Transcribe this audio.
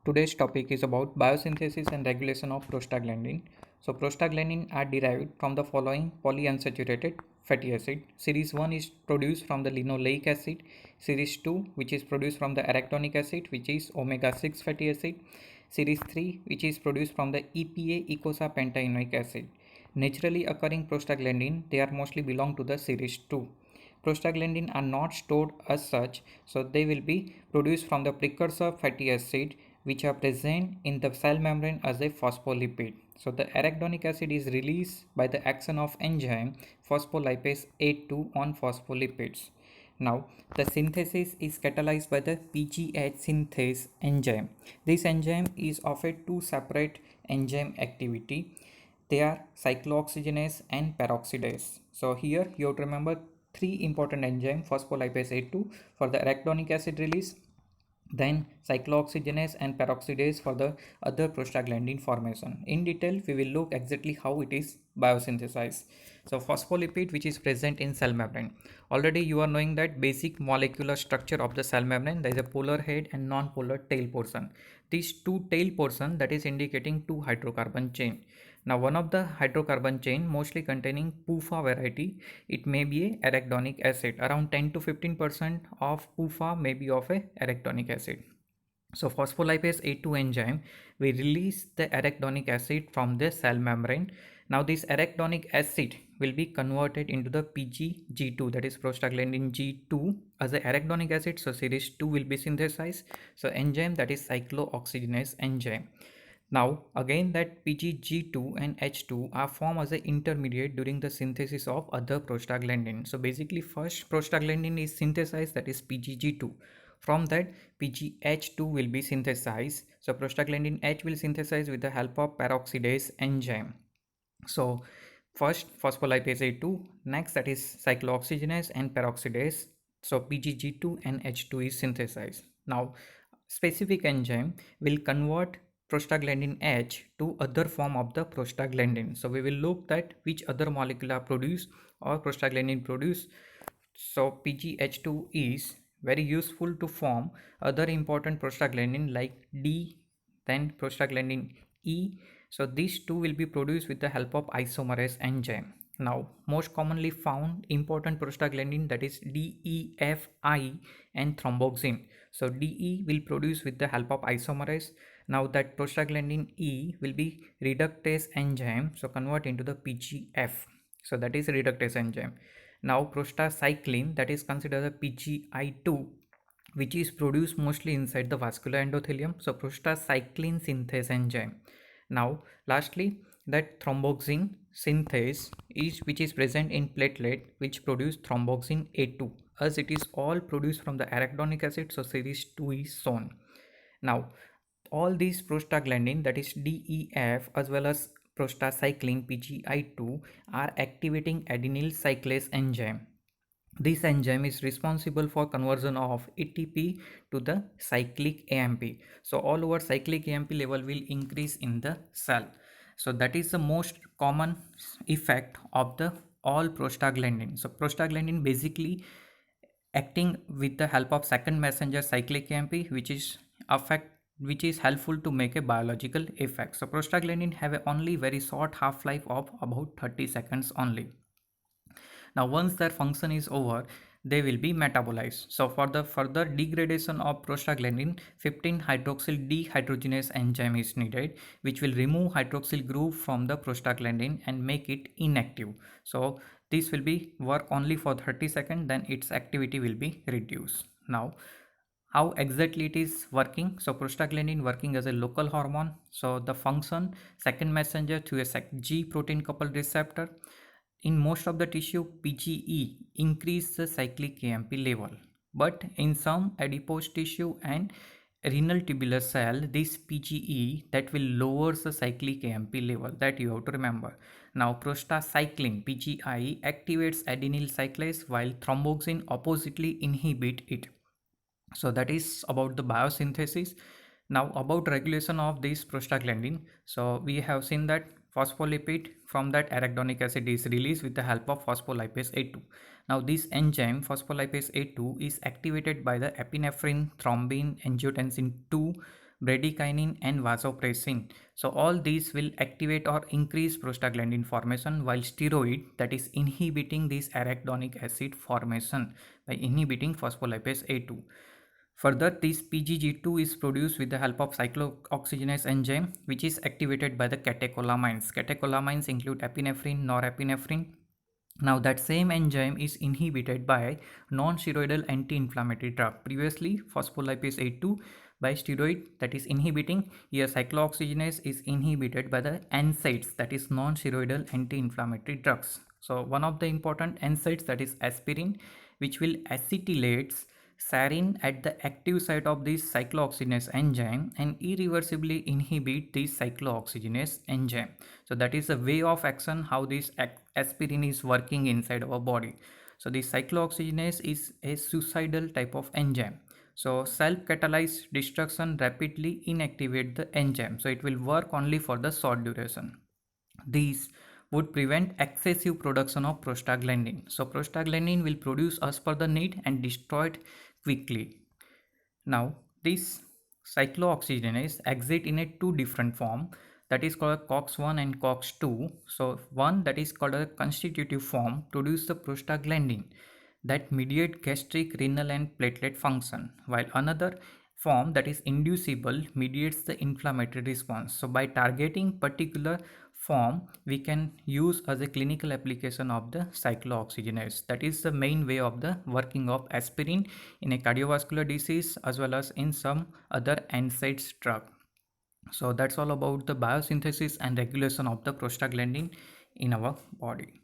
Today's topic is about biosynthesis and regulation of prostaglandin. So prostaglandin are derived from the following polyunsaturated fatty acid. Series 1 is produced from the linoleic acid. Series 2 which is produced from the arachidonic acid which is omega 6 fatty acid. Series 3 which is produced from the EPA eicosapentaenoic acid. Naturally occurring prostaglandin, they are mostly belong to the series 2. Prostaglandin are not stored as such, so they will be produced from the precursor fatty acid which are present in the cell membrane as a phospholipid. So the arachidonic acid is released by the action of enzyme phospholipase A2 on phospholipids. Now the synthesis is catalyzed by the PGH synthase enzyme. This enzyme is of a two separate enzyme activity. They are cyclooxygenase and peroxidase. So here you have to remember three important enzymes: phospholipase A2 for the arachidonic acid release, then cyclooxygenase and peroxidase for the other prostaglandin formation. In detail, we will look exactly how it is biosynthesized. So phospholipid, which is present in cell membrane. Already you are knowing that basic molecular structure of the cell membrane. There is a polar head and non-polar tail portion. These two tail portion, that is indicating two hydrocarbon chain. Now one of the hydrocarbon chain mostly containing PUFA variety, it may be a arachidonic acid. Around 10 to 15% of PUFA may be of a arachidonic acid. So phospholipase A2 enzyme will release the arachidonic acid from the cell membrane. Now this arachidonic acid will be converted into the PGG2, that is prostaglandin G2 as a arachidonic acid. So series 2 will be synthesized. So enzyme, that is cyclooxygenase enzyme. Now again that PGG2 and H2 are formed as an intermediate during the synthesis of other prostaglandin. So basically first prostaglandin is synthesized, that is PGG2. From that PGH2 will be synthesized. So prostaglandin H will synthesize with the help of peroxidase enzyme. So first phospholipase A2, next that is cyclooxygenase and peroxidase. So PGG2 and H2 is synthesized. Now specific enzyme will convert prostaglandin H to other form of the prostaglandin. So we will look that which other molecule are produced or prostaglandin produced. So PGH2 is very useful to form other important prostaglandin like D, then prostaglandin E. So these two will be produced with the help of isomerase enzyme. Now most commonly found important prostaglandin, that is DEFI and thromboxane. So DE will produce with the help of isomerase. Now that prostaglandin E will be reductase enzyme, so convert into the PGF. So that is reductase enzyme. Now prostacyclin, that is considered a PGI2, which is produced mostly inside the vascular endothelium. So prostacyclin synthase enzyme. Now lastly that thromboxane synthase is which is present in platelet which produce thromboxane A2, as it is all produced from the arachidonic acid. So series 2 is shown. Now all these prostaglandin, that is DEF as well as prostacyclin PGI2, are activating adenyl cyclase enzyme. This enzyme is responsible for conversion of ATP to the cyclic AMP. So all over cyclic AMP level will increase in the cell. So that is the most common effect of the all prostaglandin. So prostaglandin basically acting with the help of second messenger cyclic AMP, which is helpful to make a biological effect. So prostaglandin have a only very short half-life of about 30 seconds only. Now once their function is over, they will be metabolized. So for the further degradation of prostaglandin, 15 hydroxyl dehydrogenase enzyme is needed, which will remove hydroxyl group from the prostaglandin and make it inactive. So this will be work only for 30 seconds, then its activity will be reduced. Now how exactly it is working? So prostaglandin working as a local hormone. So the function, second messenger to a G protein coupled receptor. In most of the tissue, PGE increase the cyclic AMP level, but in some adipose tissue and renal tubular cell, this PGE that will lower the cyclic AMP level, that you have to remember. Now prostacyclin PGI activates adenyl cyclase while thromboxane oppositely inhibit it. So that is about the biosynthesis. Now about regulation of this prostaglandin. So we have seen that phospholipid from that arachidonic acid is released with the help of phospholipase A2. Now this enzyme phospholipase A2 is activated by the epinephrine thrombin angiotensin 2 bradykinin, and vasopressin. So all these will activate or increase prostaglandin formation, while steroid, that is inhibiting this arachidonic acid formation by inhibiting phospholipase A2. Further, this PGG2 is produced with the help of cyclooxygenase enzyme, which is activated by the catecholamines. Catecholamines include epinephrine, norepinephrine. Now that same enzyme is inhibited by non-steroidal anti-inflammatory drug. Previously, phospholipase A2 by steroid, that is inhibiting. Here cyclooxygenase is inhibited by the NSAIDs, that is non-steroidal anti-inflammatory drugs. So one of the important NSAIDs, that is aspirin, which will acetylates serine at the active site of this cyclooxygenase enzyme and irreversibly inhibit this cyclooxygenase enzyme. So that is the way of action how this aspirin is working inside our body. So the cyclooxygenase is a suicidal type of enzyme. So self-catalyzed destruction rapidly inactivate the enzyme. So it will work only for the short duration. These would prevent excessive production of prostaglandin. So prostaglandin will produce as per the need and destroyed quickly. Now this cyclooxygenase exit in a two different form, that is called COX-1 and COX-2. So one, that is called a constitutive form, produce the prostaglandin that mediate gastric, renal and platelet function, while another form, that is inducible, mediates the inflammatory response. So by targeting particular form, we can use as a clinical application of the cyclooxygenase. That is the main way of the working of aspirin in a cardiovascular disease as well as in some other NSAIDs drug. So that's all about the biosynthesis and regulation of the prostaglandin in our body.